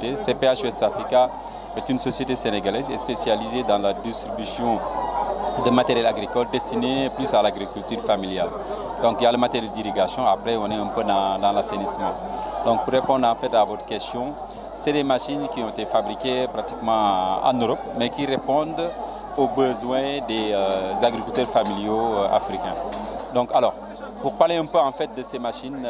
société. CPH West Africa est une société sénégalaise spécialisée dans la distribution de matériel agricole destiné plus à l'agriculture familiale. Donc il y a le matériel d'irrigation, après on est un peu dans l'assainissement. Donc pour répondre en fait à votre question, c'est des machines qui ont été fabriquées pratiquement en Europe, mais qui répondent aux besoins des agriculteurs familiaux africains. Donc alors, pour parler un peu en fait de ces machines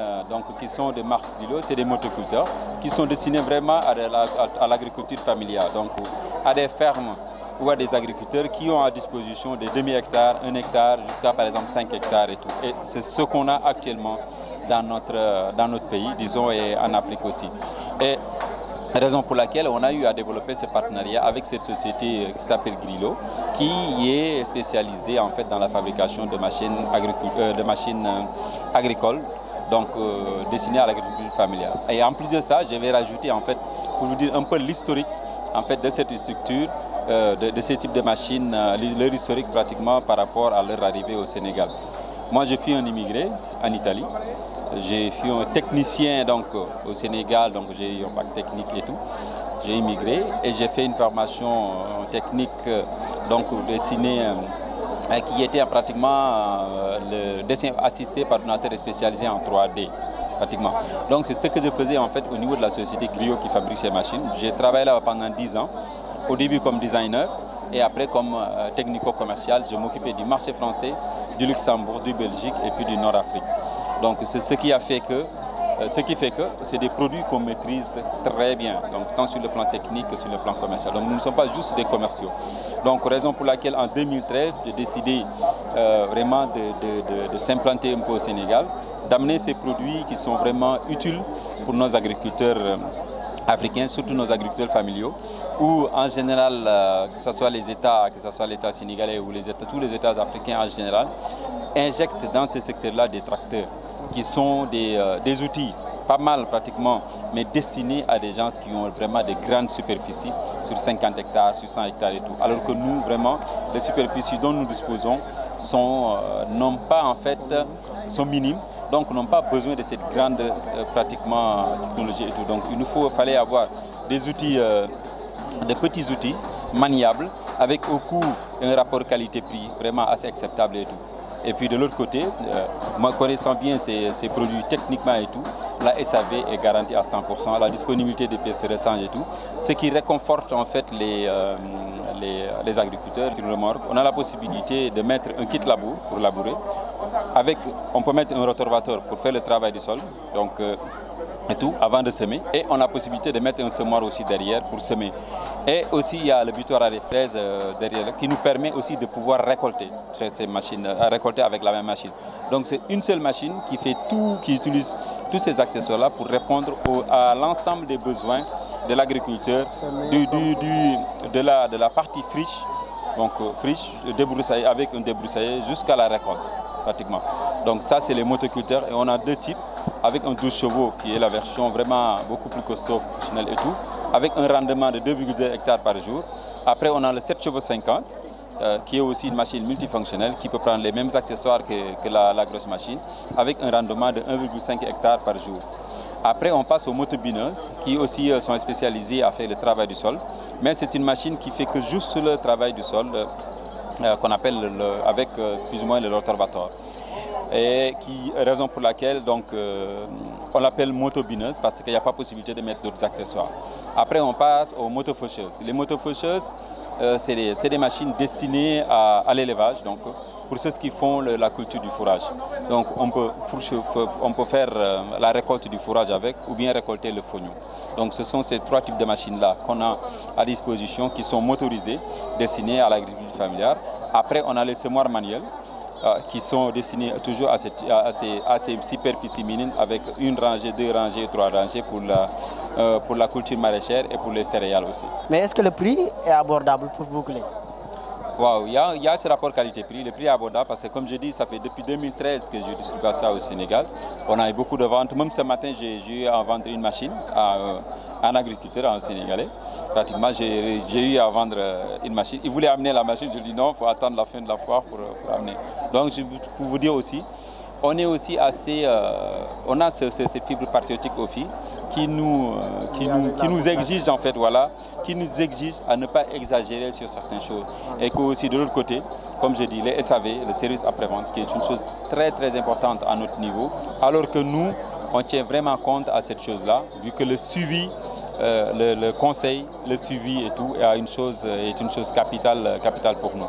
qui sont des marques Grilo, c'est des motoculteurs qui sont destinés vraiment à l'agriculture familiale, donc à des fermes ou à des agriculteurs qui ont à disposition des demi-hectares, 1 hectare, jusqu'à par exemple 5 hectares et tout. Et c'est ce qu'on a actuellement dans notre pays, disons, et en Afrique aussi. Et raison pour laquelle on a eu à développer ce partenariat avec cette société qui s'appelle Grilo, qui est spécialisée en fait dans la fabrication de machines agricoles, donc destinées à l'agriculture familiale. Et en plus de ça, je vais rajouter en fait, pour vous dire un peu l'historique en fait de cette structure, de ces types de machines, leur historique pratiquement par rapport à leur arrivée au Sénégal. Moi, je suis un immigré en Italie. Je suis un technicien donc, au Sénégal, donc j'ai eu un bac technique et tout. J'ai immigré et j'ai fait une formation technique donc dessinée qui était pratiquement le dessin assisté par un ordinateur spécialisé en 3D. Pratiquement. Donc c'est ce que je faisais en fait au niveau de la société Grilo qui fabrique ces machines. J'ai travaillé là pendant 10 ans, au début comme designer et après comme technico-commercial. Je m'occupais du marché français, du Luxembourg, du Belgique et puis du Nord-Afrique. Donc c'est ce qui fait que c'est des produits qu'on maîtrise très bien, donc tant sur le plan technique que sur le plan commercial. Donc nous ne sommes pas juste des commerciaux. Donc raison pour laquelle en 2013, j'ai décidé vraiment de s'implanter un peu au Sénégal, d'amener ces produits qui sont vraiment utiles pour nos agriculteurs africains, surtout nos agriculteurs familiaux, où en général, que ce soit les États, que ce soit l'État sénégalais ou tous les États africains en général, injectent dans ces secteurs-là des tracteurs qui sont des outils, pas mal pratiquement, mais destinés à des gens qui ont vraiment des grandes superficies, sur 50 hectares, sur 100 hectares et tout. Alors que nous, vraiment, les superficies dont nous disposons sont minimes, donc n'ont pas besoin de cette grande pratiquement technologie et tout. Donc fallait avoir des outils, de petits outils maniables, avec au coût un rapport qualité-prix vraiment assez acceptable et tout. Et puis de l'autre côté, moi connaissant bien ces produits techniquement et tout, la SAV est garantie à 100%, la disponibilité des pièces de rechange et tout, ce qui réconforte en fait les agriculteurs. On a la possibilité de mettre un kit labour pour labourer. On peut mettre un rotorvateur pour faire le travail du sol, donc et tout, avant de semer. Et on a la possibilité de mettre un semoir aussi derrière pour semer. Et aussi, il y a le butoir à des fraises derrière qui nous permet aussi de pouvoir récolter ces machines, récolter avec la même machine. Donc c'est une seule machine qui fait tout, qui utilise tous ces accessoires-là pour répondre à l'ensemble des besoins de l'agriculteur, de la partie friche, donc friche, débroussaillée avec un débroussaillé jusqu'à la récolte pratiquement. Donc ça c'est les motoculteurs et on a deux types, avec un 12 chevaux qui est la version vraiment beaucoup plus costaud, professionnelle et tout, avec un rendement de 2,2 hectares par jour. Après on a le 7 chevaux 50 qui est aussi une machine multifonctionnelle qui peut prendre les mêmes accessoires que la grosse machine, avec un rendement de 1,5 hectares par jour. Après, on passe aux motobineuses qui aussi sont spécialisées à faire le travail du sol. Mais c'est une machine qui fait que juste le travail du sol, qu'on appelle avec plus ou moins le rotorvator. Et raison pour laquelle donc, on l'appelle motobineuse parce qu'il n'y a pas possibilité de mettre d'autres accessoires. Après, on passe aux motofaucheuses. Les motofaucheuses, c'est des machines destinées à l'élevage, donc pour ceux qui font la culture du fourrage. Donc on peut faire la récolte du fourrage avec ou bien récolter le fognon. Donc ce sont ces trois types de machines-là qu'on a à disposition qui sont motorisées, destinées à l'agriculture familiale. Après on a les semoirs manuels qui sont destinés toujours à ces superficies minimes avec une rangée, deux rangées, trois rangées pour la culture maraîchère et pour les céréales aussi. Mais est-ce que le prix est abordable pour boucler? Wow, il y a ce rapport qualité-prix. Le prix est abordable parce que, comme je dis, ça fait depuis 2013 que je distribue ça au Sénégal. On a eu beaucoup de ventes. Même ce matin, j'ai eu à vendre une machine à un agriculteur, un Sénégalais. Pratiquement, j'ai eu à vendre une machine. Il voulait amener la machine. Je lui ai dit non, il faut attendre la fin de la foire pour amener. Donc, pour vous dire aussi, on est aussi assez... on a ces fibres patriotiques aussi qui nous exige en fait, voilà, qui nous exige à ne pas exagérer sur certaines choses. Et que aussi de l'autre côté, comme je dis, les SAV, le service après-vente, qui est une chose très très importante à notre niveau, alors que nous, on tient vraiment compte à cette chose-là, vu que le suivi, le conseil, le suivi et tout est une chose capitale pour nous.